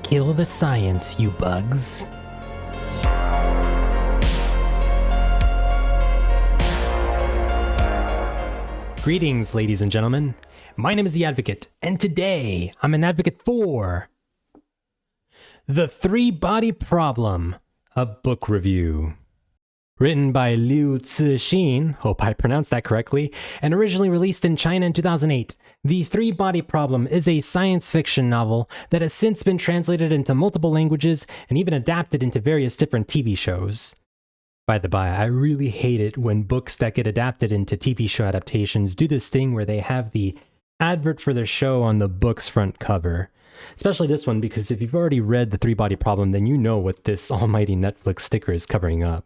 Kill the science, you bugs. Greetings, ladies and gentlemen. My name is The Advocate, and today I'm an advocate for The Three-Body Problem, a book review. Written by Liu Cixin, hope I pronounced that correctly, and originally released in China in 2008, The Three-Body Problem is a science fiction novel that has since been translated into multiple languages and even adapted into various different TV shows. By the by, I really hate it when books that get adapted into TV show adaptations do this thing where they have the advert for their show on the book's front cover. Especially this one, because if you've already read The Three-Body Problem, then you know what this almighty Netflix sticker is covering up.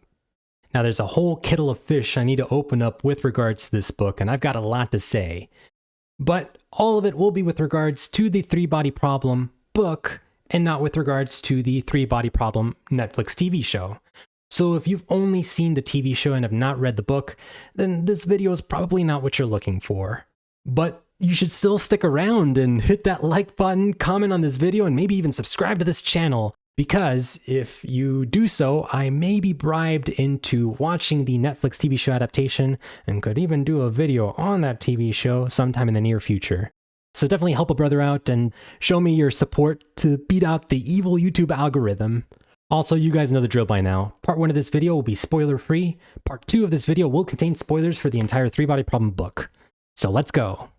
Now, there's a whole kettle of fish I need to open up with regards to this book, and I've got a lot to say. But all of it will be with regards to the Three-Body Problem book, and not with regards to the Three-Body Problem Netflix TV show. So if you've only seen the TV show and have not read the book, then this video is probably not what you're looking for. But you should still stick around and hit that like button, comment on this video, and maybe even subscribe to this channel, because if you do so, I may be bribed into watching the Netflix TV show adaptation and could even do a video on that TV show sometime in the near future. So definitely help a brother out and show me your support to beat out the evil YouTube algorithm. Also, you guys know the drill by now. Part 1 of this video will be spoiler-free. Part 2 of this video will contain spoilers for the entire Three-Body Problem book. So let's go.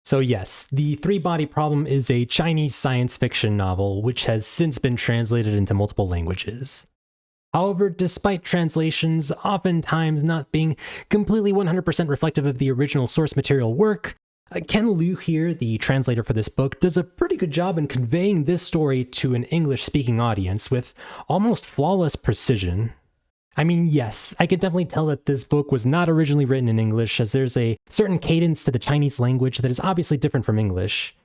So yes, The Three-Body Problem is a Chinese science fiction novel which has since been translated into multiple languages. However, despite translations oftentimes not being completely 100% reflective of the original source material work, Ken Liu here, the translator for this book, does a pretty good job in conveying this story to an English-speaking audience with almost flawless precision. I mean, yes, I can definitely tell that this book was not originally written in English, as there's a certain cadence to the Chinese language that is obviously different from English.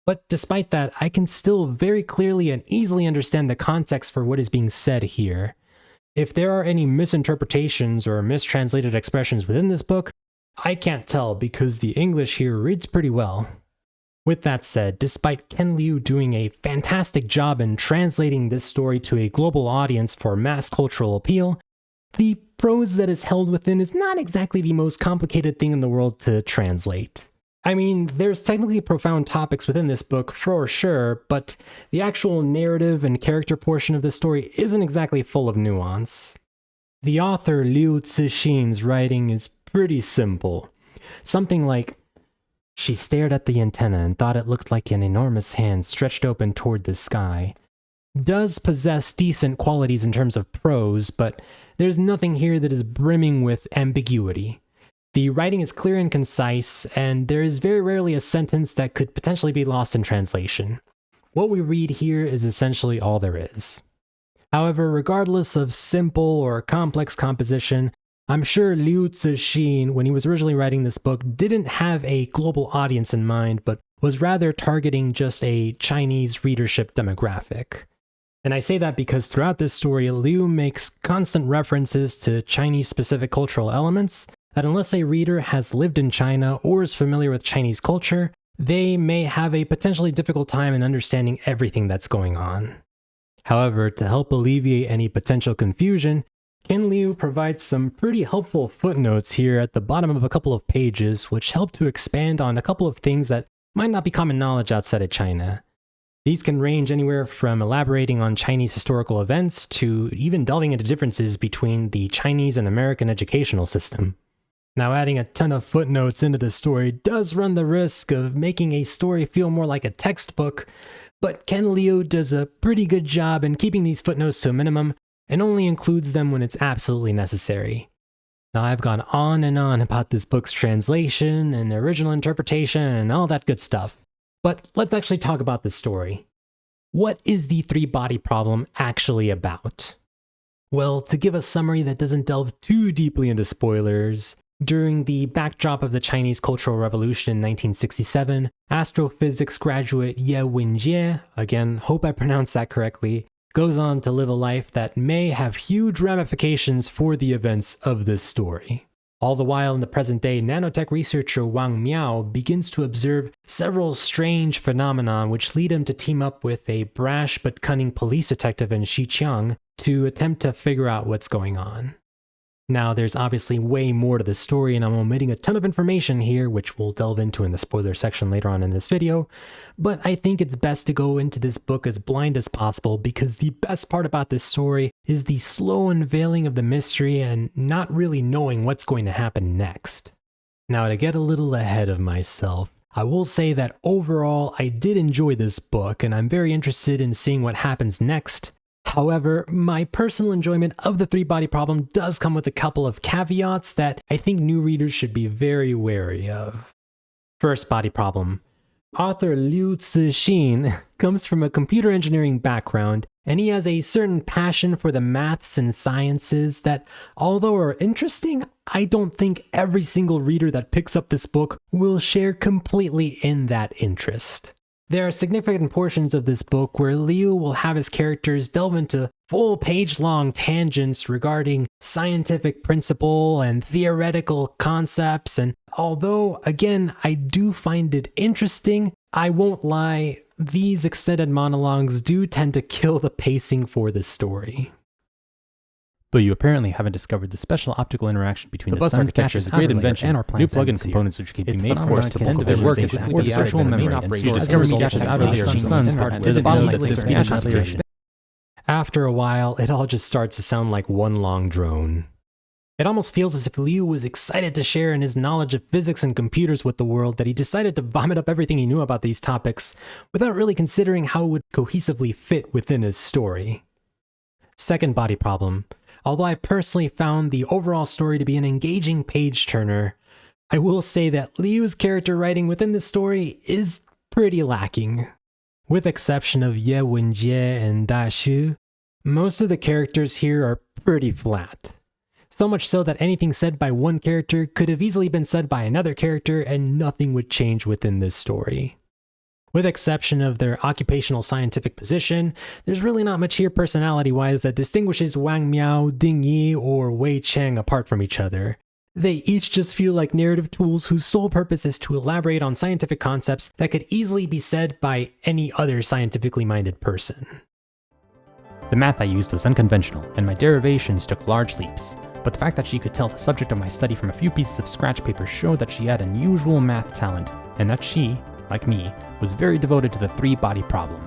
But despite that, I can still very clearly and easily understand the context for what is being said here. If there are any misinterpretations or mistranslated expressions within this book, I can't tell because the English here reads pretty well. With that said, despite Ken Liu doing a fantastic job in translating this story to a global audience for mass cultural appeal, the prose that is held within is not exactly the most complicated thing in the world to translate. I mean, there's technically profound topics within this book for sure, but the actual narrative and character portion of the story isn't exactly full of nuance. The author Liu Cixin's writing is pretty simple. Something like, "She stared at the antenna and thought it looked like an enormous hand stretched open toward the sky," does possess decent qualities in terms of prose, but there's nothing here that is brimming with ambiguity. The writing is clear and concise, and there is very rarely a sentence that could potentially be lost in translation. What we read here is essentially all there is. However, regardless of simple or complex composition, I'm sure Liu Cixin, when he was originally writing this book, didn't have a global audience in mind, but was rather targeting just a Chinese readership demographic. And I say that because throughout this story, Liu makes constant references to Chinese-specific cultural elements that unless a reader has lived in China or is familiar with Chinese culture, they may have a potentially difficult time in understanding everything that's going on. However, to help alleviate any potential confusion, Ken Liu provides some pretty helpful footnotes here at the bottom of a couple of pages, which help to expand on a couple of things that might not be common knowledge outside of China. These can range anywhere from elaborating on Chinese historical events to even delving into differences between the Chinese and American educational system. Now, adding a ton of footnotes into the story does run the risk of making a story feel more like a textbook, but Ken Liu does a pretty good job in keeping these footnotes to a minimum and only includes them when it's absolutely necessary. Now, I've gone on and on about this book's translation and original interpretation and all that good stuff, but let's actually talk about this story. What is the Three-Body Problem actually about? Well, to give a summary that doesn't delve too deeply into spoilers, during the backdrop of the Chinese Cultural Revolution in 1967, astrophysics graduate Ye Wenjie, again, hope I pronounced that correctly, goes on to live a life that may have huge ramifications for the events of this story. All the while in the present day, nanotech researcher Wang Miao begins to observe several strange phenomena which lead him to team up with a brash but cunning police detective in Xiqiang to attempt to figure out what's going on. Now, there's obviously way more to the story, and I'm omitting a ton of information here, which we'll delve into in the spoiler section later on in this video, but I think it's best to go into this book as blind as possible because the best part about this story is the slow unveiling of the mystery and not really knowing what's going to happen next. Now, to get a little ahead of myself, I will say that overall I did enjoy this book, and I'm very interested in seeing what happens next. However, my personal enjoyment of the three-body problem does come with a couple of caveats that I think new readers should be very wary of. First body problem. Author Liu Cixin comes from a computer engineering background, and he has a certain passion for the maths and sciences that, although are interesting, I don't think every single reader that picks up this book will share completely in that interest. There are significant portions of this book where Liu will have his characters delve into full page-long tangents regarding scientific principle and theoretical concepts, and although, again, I do find it interesting, I won't lie, these extended monologues do tend to kill the pacing for the story. But you apparently haven't discovered the special optical interaction between the bus sun's architecture catcher's is a great great invention, and our new planet's plug-in atmosphere. components which can be Its made phenomenon for us to can bulk of their work visualize include the exactly structural the main memory, and operation you of discover every gases out of the sun's sun's part part to the bottom of the speed After concentration. After a while, it all just starts to sound like one long drone. It almost feels as if Liu was excited to share in his knowledge of physics and computers with the world that he decided to vomit up everything he knew about these topics without really considering how it would cohesively fit within his story. Second body problem. Although I personally found the overall story to be an engaging page-turner, I will say that Liu's character writing within the story is pretty lacking. With exception of Ye Wenjie and Da Shu, most of the characters here are pretty flat. So much so that anything said by one character could have easily been said by another character and nothing would change within this story. With exception of their occupational scientific position, there's really not much here personality-wise that distinguishes Wang Miao, Ding Yi, or Wei Cheng apart from each other. They each just feel like narrative tools whose sole purpose is to elaborate on scientific concepts that could easily be said by any other scientifically minded person. The math I used was unconventional, and my derivations took large leaps. But the fact that she could tell the subject of my study from a few pieces of scratch paper showed that she had unusual math talent, and that she, like me, was very devoted to the three-body problem.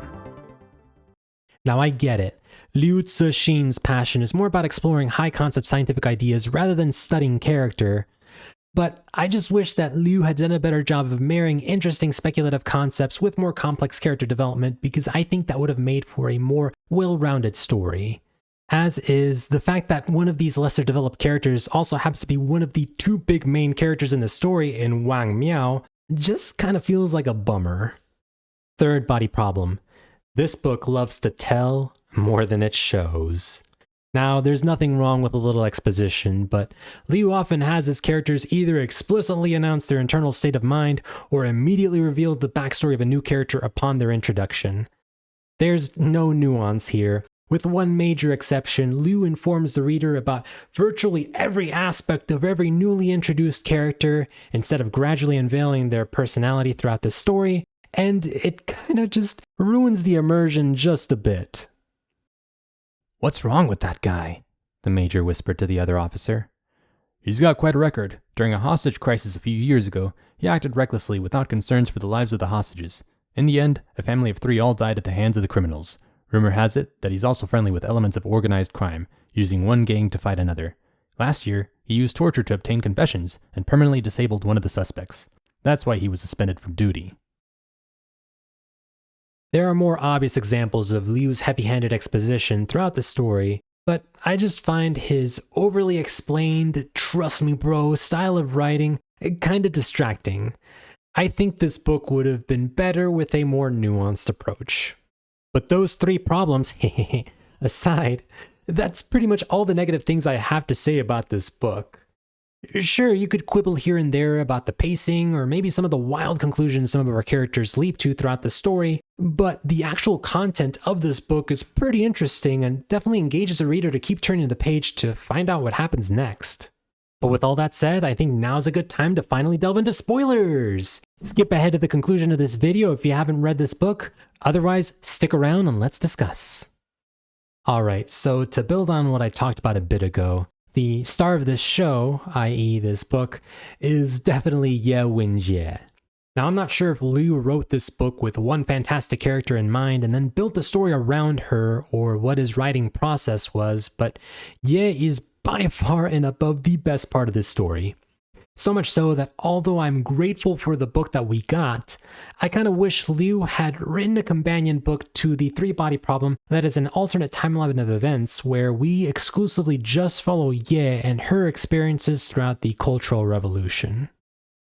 Now I get it. Liu Cixin's passion is more about exploring high-concept scientific ideas rather than studying character. But I just wish that Liu had done a better job of marrying interesting speculative concepts with more complex character development because I think that would have made for a more well-rounded story. As is, the fact that one of these lesser developed characters also happens to be one of the two big main characters in the story in Wang Miao just kind of feels like a bummer. Third body problem. This book loves to tell more than it shows. Now, there's nothing wrong with a little exposition, but Liu often has his characters either explicitly announce their internal state of mind or immediately reveal the backstory of a new character upon their introduction. There's no nuance here. With one major exception, Liu informs the reader about virtually every aspect of every newly introduced character instead of gradually unveiling their personality throughout the story, and it kind of just ruins the immersion just a bit. "What's wrong with that guy?" the major whispered to the other officer. "He's got quite a record. During a hostage crisis a few years ago, he acted recklessly without concerns for the lives of the hostages. In the end, a family of 3 all died at the hands of the criminals. Rumor has it that he's also friendly with elements of organized crime, using one gang to fight another. Last year, he used torture to obtain confessions and permanently disabled one of the suspects. That's why he was suspended from duty." There are more obvious examples of Liu's heavy-handed exposition throughout the story, but I just find his overly explained, trust me bro style of writing kinda distracting. I think this book would have been better with a more nuanced approach. But those 3 problems, aside, that's pretty much all the negative things I have to say about this book. Sure, you could quibble here and there about the pacing, or maybe some of the wild conclusions some of our characters leap to throughout the story, but the actual content of this book is pretty interesting and definitely engages a reader to keep turning the page to find out what happens next. But with all that said, I think now's a good time to finally delve into spoilers! Skip ahead to the conclusion of this video if you haven't read this book. Otherwise, stick around and let's discuss. Alright, so to build on what I talked about a bit ago, the star of this show, i.e. this book, is definitely Ye Wenjie. Now, I'm not sure if Liu wrote this book with one fantastic character in mind and then built the story around her, or what his writing process was, but Ye is by far and above the best part of this story. So much so that although I'm grateful for the book that we got, I kind of wish Liu had written a companion book to the three-body problem that is an alternate timeline of events where we exclusively just follow Ye and her experiences throughout the Cultural Revolution.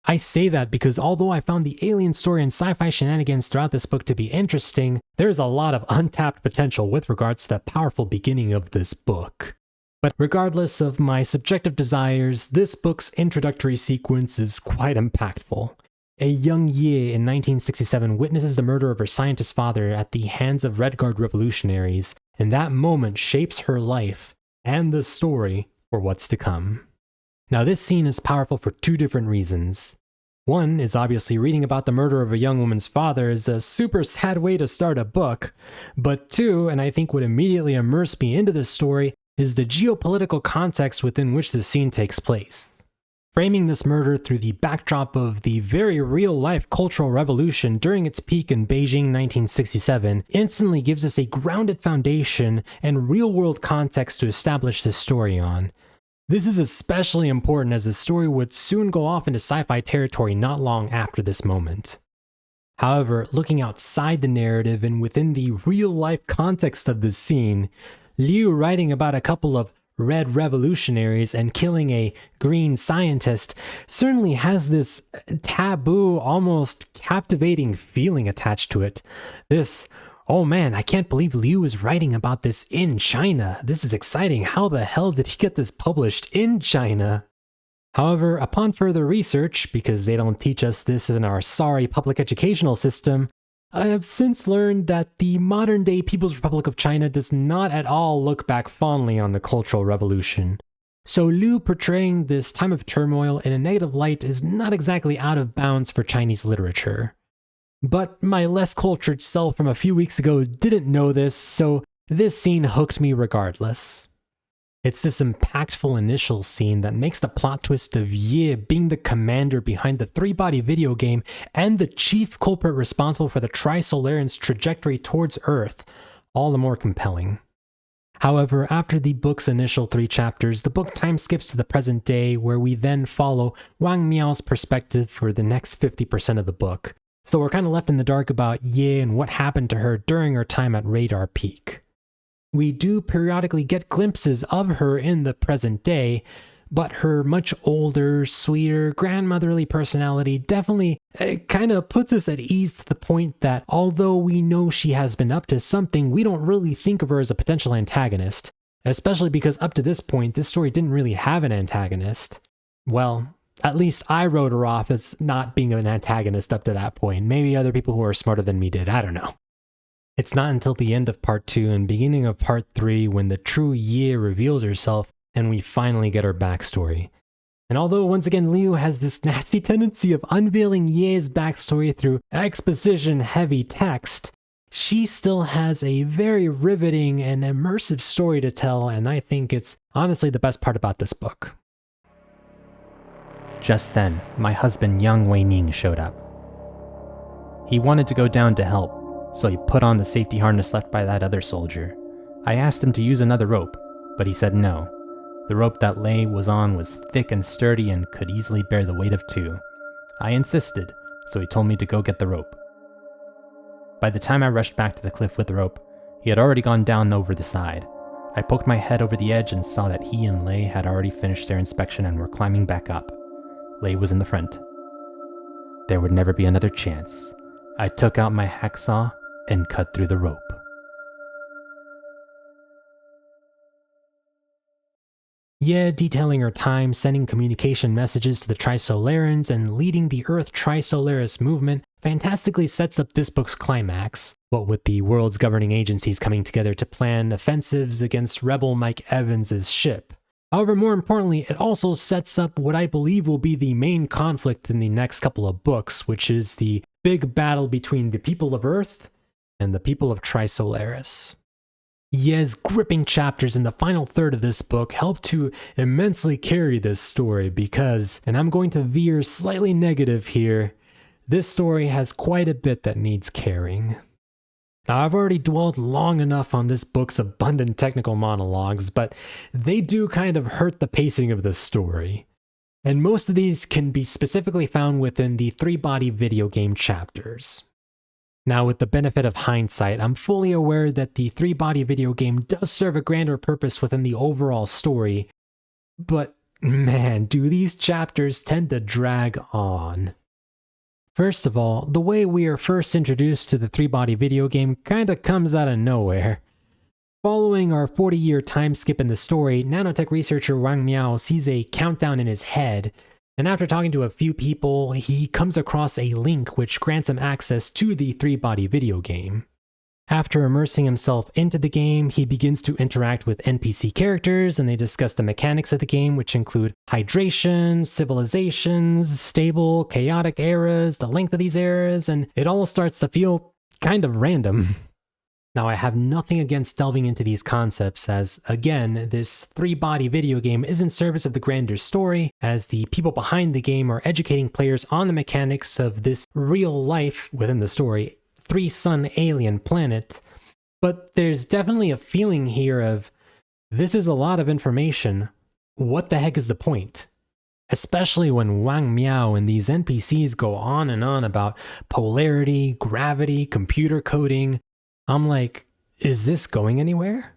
I say that because although I found the alien story and sci-fi shenanigans throughout this book to be interesting, there's a lot of untapped potential with regards to the powerful beginning of this book. But regardless of my subjective desires, this book's introductory sequence is quite impactful. A young Ye in 1967 witnesses the murder of her scientist father at the hands of Red Guard revolutionaries, and that moment shapes her life and the story for what's to come. Now, this scene is powerful for two different reasons. One is obviously reading about the murder of a young woman's father is a super sad way to start a book, but two, and I think would immediately immerse me into this story, is the geopolitical context within which the scene takes place. Framing this murder through the backdrop of the very real-life Cultural Revolution during its peak in Beijing 1967 instantly gives us a grounded foundation and real-world context to establish this story on. This is especially important as the story would soon go off into sci-fi territory not long after this moment. However, looking outside the narrative and within the real-life context of this scene, Liu writing about a couple of red revolutionaries and killing a green scientist certainly has this taboo, almost captivating feeling attached to it. This, oh man, I can't believe Liu is writing about this in China. This is exciting. How the hell did he get this published in China? However, upon further research, because they don't teach us this in our sorry public educational system, I have since learned that the modern-day People's Republic of China does not at all look back fondly on the Cultural Revolution. So Liu portraying this time of turmoil in a negative light is not exactly out of bounds for Chinese literature. But my less cultured self from a few weeks ago didn't know this, so this scene hooked me regardless. It's this impactful initial scene that makes the plot twist of Ye being the commander behind the three-body video game and the chief culprit responsible for the Tri-Solarian's trajectory towards Earth all the more compelling. However, after the book's initial 3 chapters, the book time skips to the present day where we then follow Wang Miao's perspective for the next 50% of the book. So we're kind of left in the dark about Ye and what happened to her during her time at Radar Peak. We do periodically get glimpses of her in the present day, but her much older, sweeter, grandmotherly personality definitely kind of puts us at ease to the point that although we know she has been up to something, we don't really think of her as a potential antagonist, especially because up to this point, this story didn't really have an antagonist. Well, at least I wrote her off as not being an antagonist up to that point. Maybe other people who are smarter than me did, I don't know. It's not until the end of part 2 and beginning of part 3 when the true Ye reveals herself and we finally get her backstory. And although once again Liu has this nasty tendency of unveiling Ye's backstory through exposition-heavy text, she still has a very riveting and immersive story to tell, and I think it's honestly the best part about this book. Just then, my husband Yang Weining showed up. He wanted to go down to help, so he put on the safety harness left by that other soldier. I asked him to use another rope, but he said no. The rope that Lei was on was thick and sturdy and could easily bear the weight of 2. I insisted, so he told me to go get the rope. By the time I rushed back to the cliff with the rope, he had already gone down over the side. I poked my head over the edge and saw that he and Lei had already finished their inspection and were climbing back up. Lei was in the front. There would never be another chance. I took out my hacksaw and cut through the rope. Ye detailing her time sending communication messages to the Tri-Solarians and leading the Earth Tri-Solaris movement fantastically sets up this book's climax, what with the world's governing agencies coming together to plan offensives against rebel Mike Evans' ship. However, more importantly, it also sets up what I believe will be the main conflict in the next couple of books, which is the big battle between the people of Earth and the people of Trisolaris. Ye's gripping chapters in the final third of this book help to immensely carry this story because, and I'm going to veer slightly negative here, this story has quite a bit that needs carrying. Now, I've already dwelled long enough on this book's abundant technical monologues, but they do kind of hurt the pacing of this story. And most of these can be specifically found within the three-body video game chapters. Now, with the benefit of hindsight, I'm fully aware that the three-body video game does serve a grander purpose within the overall story, but man, do these chapters tend to drag on. First of all, the way we are first introduced to the three-body video game kinda comes out of nowhere. Following our 40-year time skip in the story, nanotech researcher Wang Miao sees a countdown in his head, and after talking to a few people, he comes across a link which grants him access to the three-body video game. After immersing himself into the game, he begins to interact with NPC characters, and they discuss the mechanics of the game, which include hydration, civilizations, stable, chaotic eras, the length of these eras, and it all starts to feel kind of random. Now, I have nothing against delving into these concepts as, again, this three-body video game is in service of the grander story, as the people behind the game are educating players on the mechanics of this real life within the story, three-sun alien planet. But there's definitely a feeling here of, this is a lot of information. What the heck is the point? Especially when Wang Miao and these NPCs go on and on about polarity, gravity, computer coding. I'm like, is this going anywhere?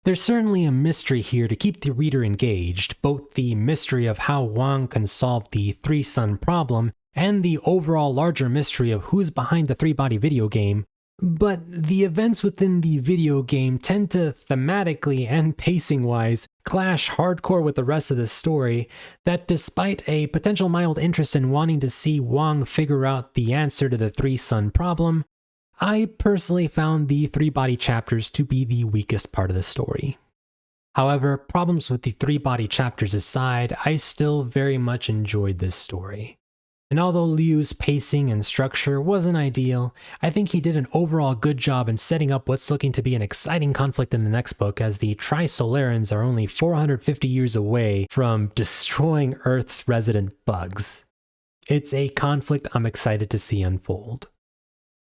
There's certainly a mystery here to keep the reader engaged, both the mystery of how Wang can solve the three-sun problem and the overall larger mystery of who's behind the three-body video game, but the events within the video game tend to thematically and pacing-wise clash hardcore with the rest of the story, that despite a potential mild interest in wanting to see Wang figure out the answer to the three-sun problem, I personally found the three-body chapters to be the weakest part of the story. However, problems with the three-body chapters aside, I still very much enjoyed this story. And although Liu's pacing and structure wasn't ideal, I think he did an overall good job in setting up what's looking to be an exciting conflict in the next book, as the Trisolarans are only 450 years away from destroying Earth's resident bugs. It's a conflict I'm excited to see unfold.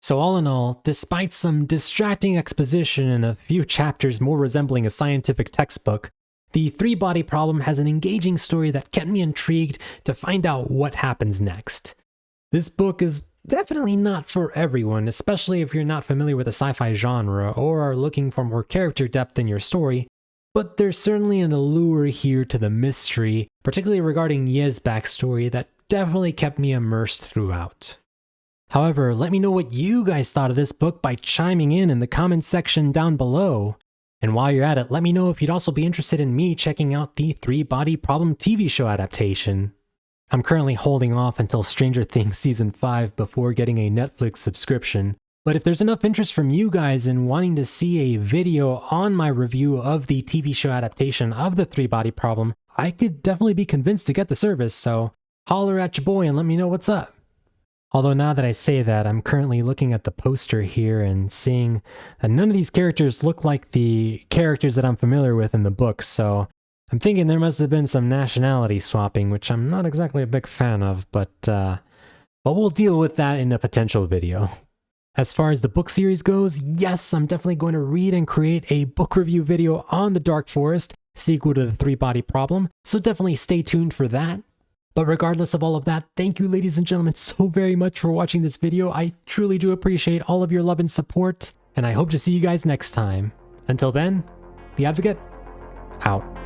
So all in all, despite some distracting exposition and a few chapters more resembling a scientific textbook, the three-body problem has an engaging story that kept me intrigued to find out what happens next. This book is definitely not for everyone, especially if you're not familiar with the sci-fi genre or are looking for more character depth in your story, but there's certainly an allure here to the mystery, particularly regarding Ye's backstory, that definitely kept me immersed throughout. However, let me know what you guys thought of this book by chiming in the comments section down below. And while you're at it, let me know if you'd also be interested in me checking out the Three-Body Problem TV show adaptation. I'm currently holding off until Stranger Things Season 5 before getting a Netflix subscription, but if there's enough interest from you guys in wanting to see a video on my review of the TV show adaptation of the Three-Body Problem, I could definitely be convinced to get the service, so holler at your boy and let me know what's up. Although now that I say that, I'm currently looking at the poster here and seeing that none of these characters look like the characters that I'm familiar with in the books, so I'm thinking there must have been some nationality swapping, which I'm not exactly a big fan of, but we'll deal with that in a potential video. As far as the book series goes, yes, I'm definitely going to read and create a book review video on The Dark Forest, sequel to the Three-Body Problem, so definitely stay tuned for that. But regardless of all of that, thank you ladies and gentlemen so very much for watching this video. I truly do appreciate all of your love and support, and I hope to see you guys next time. Until then, The Advocate, out.